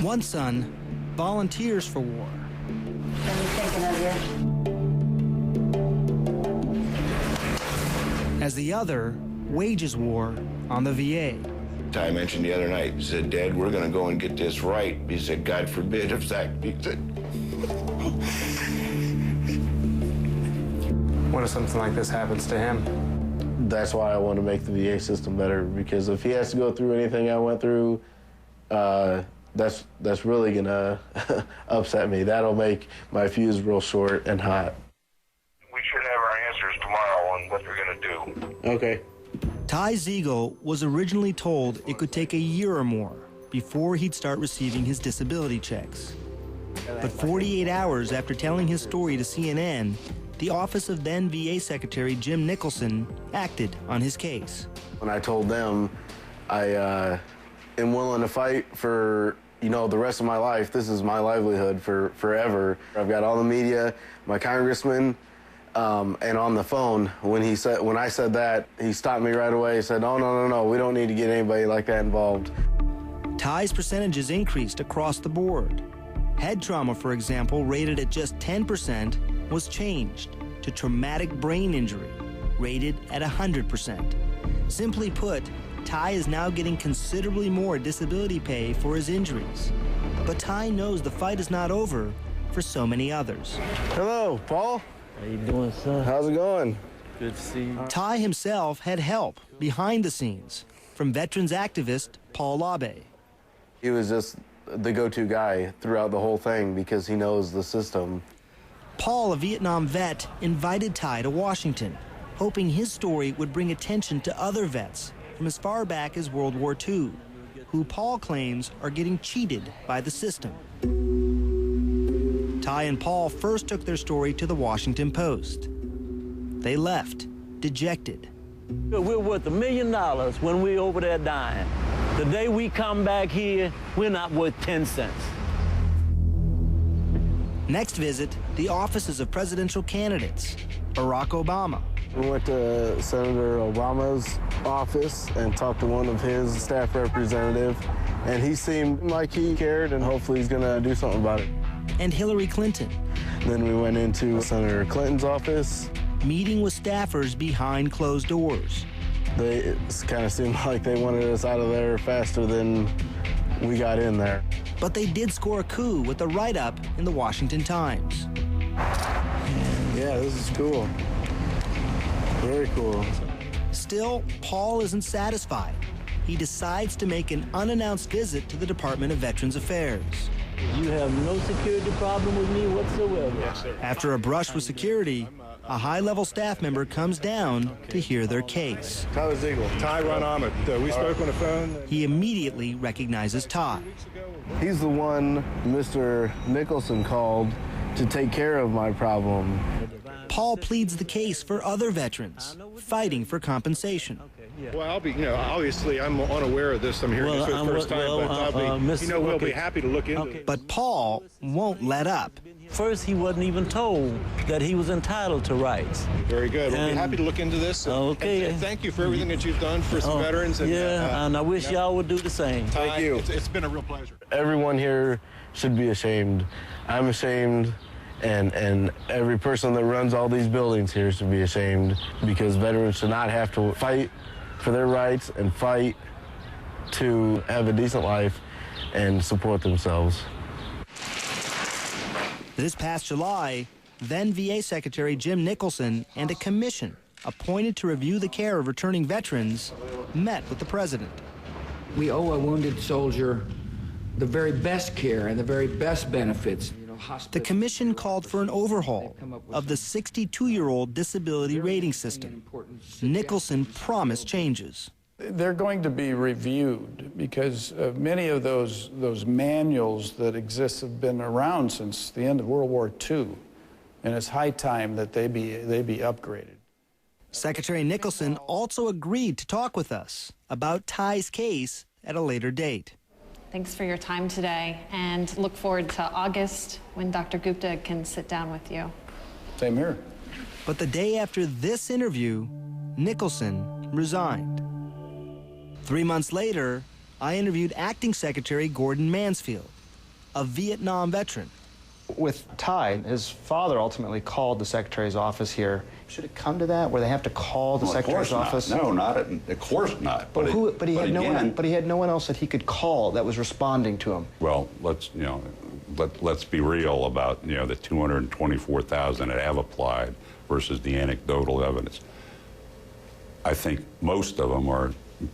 One son volunteers for war. What are you thinking of you? As the other wages war on the VA. Ty mentioned the other night, he said, Dad, we're going to go and get this right. He said, God forbid if that... He said... What if something like this happens to him? That's why I want to make the VA system better, because if he has to go through anything I went through, that's really going to upset me. That'll make my fuse real short and hot. We should have our answers tomorrow on what they're going to do. Okay. Ty Ziegel was originally told it could take a year or more before he'd start receiving his disability checks. But 48 hours after telling his story to CNN, the office of then VA Secretary Jim Nicholson acted on his case. When I told them I am willing to fight for, the rest of my life, this is my livelihood for forever. I've got all the media, my congressman, and on the phone, when I said that, he stopped me right away. He said, no, we don't need to get anybody like that involved. Ty's percentages increased across the board. Head trauma, for example, rated at just 10%, was changed to traumatic brain injury, rated at 100%. Simply put, Ty is now getting considerably more disability pay for his injuries. But Ty knows the fight is not over for so many others. Hello, Paul. How you doing, son? How's it going? Good to see you. Ty himself had help behind the scenes from veterans activist Paul Labe. He was just the go-to guy throughout the whole thing because he knows the system. Paul, a Vietnam vet, invited Ty to Washington, hoping his story would bring attention to other vets from as far back as World War II, who Paul claims are getting cheated by the system. Ty and Paul first took their story to the Washington Post. They left, dejected. We're worth $1 million when we're over there dying. The day we come back here, we're not worth 10 cents. Next visit, the offices of presidential candidates. Barack Obama. We went to Senator Obama's office and talked to one of his staff representatives, and he seemed like he cared, and hopefully he's going to do something about it. And Hillary Clinton. Then we went into Senator Clinton's office. Meeting with staffers behind closed doors. It kind of seemed like they wanted us out of there faster than we got in there. But they did score a coup with a write-up in the Washington Times. Yeah, this is cool. Very cool. Still, Paul isn't satisfied. He decides to make an unannounced visit to the Department of Veterans Affairs. You have no security problem with me whatsoever. Yes, sir. After a brush with security, a high-level staff member comes down to hear their case. Tyler Ziegel. Ty Ron Ahmed. We spoke on the phone. He immediately recognizes Ty. He's the one Mr. Nicholson called to take care of my problem. Paul pleads the case for other veterans fighting for compensation. Well, I'll be, obviously I'm unaware of this. I'm hearing this for the first time, but I'll be, we'll be happy to look into it. But Paul won't let up. First, he wasn't even told that he was entitled to rights. Very good. We'll be happy to look into this. Okay. And thank you for everything that you've done for some veterans. And, and I wish y'all would do the same. Thank you. It's been a real pleasure. Everyone here should be ashamed. I'm ashamed, and every person that runs all these buildings here should be ashamed, because veterans should not have to fight for their rights and fight to have a decent life and support themselves. This past July, then VA Secretary Jim Nicholson and a commission appointed to review the care of returning veterans met with the president. We owe a wounded soldier the very best care and the very best benefits. The commission called for an overhaul of the 62-year-old disability rating system. Nicholson promised changes. They're going to be reviewed because many of those manuals that exist have been around since the end of World War II, and it's high time that they be upgraded. Secretary Nicholson also agreed to talk with us about Ty's case at a later date. Thanks for your time today, and look forward to August when Dr. Gupta can sit down with you. Same here. But the day after this interview, Nicholson resigned. 3 months later, I interviewed Acting Secretary Gordon Mansfield, a Vietnam veteran. With Ty, his father ultimately called the Secretary's office here. Should it come to that, where they have to call the Secretary's office? No, of course not. But he had no one else that he could call that was responding to him. Well, let's be real about the 224,000 that have applied versus the anecdotal evidence. I think most of them are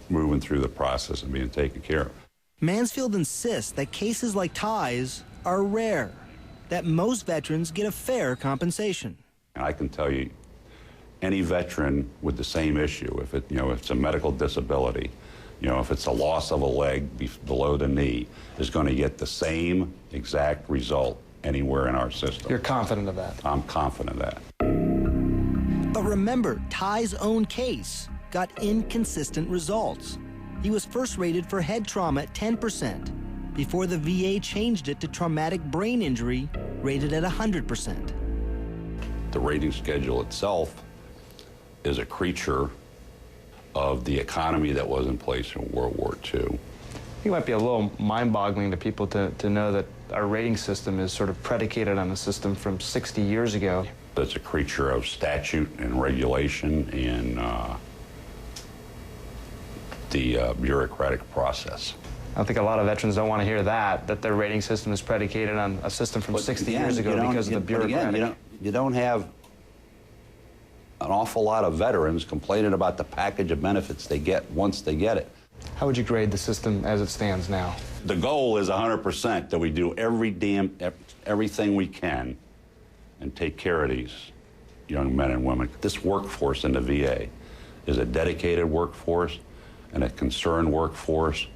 moving through the process and being taken care of. Mansfield insists that cases like Ty's are rare, that most veterans get a fair compensation. And I can tell you, any veteran with the same issue, if it's a medical disability, if it's a loss of a leg below the knee, is going to get the same exact result anywhere in our system. You're confident of that? I'm confident of that. But remember, Ty's own case got inconsistent results. He was first rated for head trauma at 10%, before the VA changed it to traumatic brain injury, rated at 100%. The rating schedule itself is a creature of the economy that was in place in World War II. I think it might be a little mind-boggling to people to know that our rating system is sort of predicated on a system from 60 years ago. It's a creature of statute and regulation and the bureaucratic process. I think a lot of veterans don't want to hear that their rating system is predicated on a system from 60 years ago because of the bureaucratic. But again, you don't have an awful lot of veterans complaining about the package of benefits they get once they get it. How would you grade the system as it stands now? The goal is 100%, that we do everything we can and take care of these young men and women. This workforce in the VA is a dedicated workforce and a concerned workforce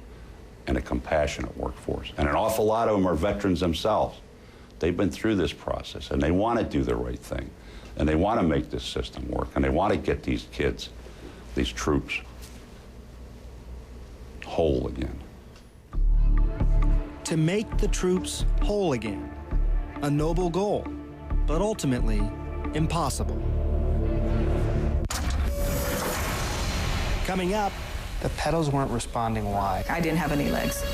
and a compassionate workforce. And an awful lot of them are veterans themselves. They've been through this process, and they want to do the right thing, and they want to make this system work, and they want to get these kids, these troops, whole again. To make the troops whole again, a noble goal, but ultimately impossible. Coming up, the pedals weren't responding. Why? I didn't have any legs.